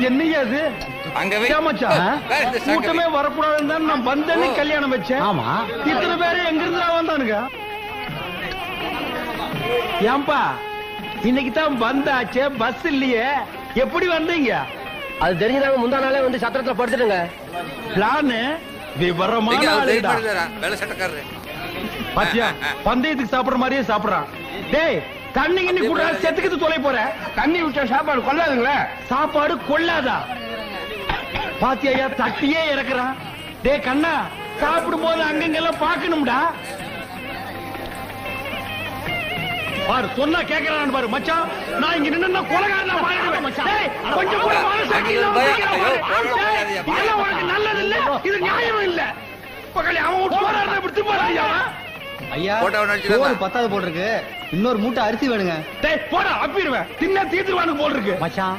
என்னையா அது அங்க கூட்டமே வரக்கூடாதுன்னு நான் வந்தேன்னு கல்யாணம் வச்சேன். ஆமா, இத்தனை பேரு எங்க இருந்து வந்தானுங்க? ஏன்பா இன்னைக்கு தான் வந்தாச்சே, பஸ் இல்லையே, எப்படி வந்தீங்க? அது தெரிஞ்சுதாங்க முந்தா நாளே வந்து சத்திரத்துல படுத்துடுங்க. பிளானு விவரமான ஆளுடா. வேலை சட்டக்காரரு பாத்தியா, பந்தயத்துக்கு சாப்பிடுற மாதிரியே சாப்பிடுறான். டேய் தண்ணி கிண்ணி கூட செத்துக்கிட்டு தொலை போற. தண்ணி விட்டா சாப்பாடு கொள்ளாதுங்களே. சாப்பாடு கொள்ளாதா? பாத்தியா தட்டியே இறக்குறான். டேய் கண்ணா, சாப்பிடும் போது அங்கங்கெல்லாம் பாக்கணும்டா. பாரு சொன்னா கேக்குறான் பாரு. மச்சான் நான் இங்க நின்னா கொலகாரனா மாறிடுவேன் மச்சான். டேய் கொஞ்சம் கூட மனசாட்சி இல்லாம இதெல்லாம் உனக்கு நல்லது இல்ல, இது நியாயம் இல்ல. பக்கத்துல அவன் விட்டு போறாரு, விட்டு போறாயா? ஐயா சோறு பத்தாவது போட்டிருக்கு, இன்னொரு மூட்டை அரிசி வேணுங்க. டேய் போடா, அப்பிடுவேன். தின்ன தீத்துவானு போல் இருக்கு மச்சான்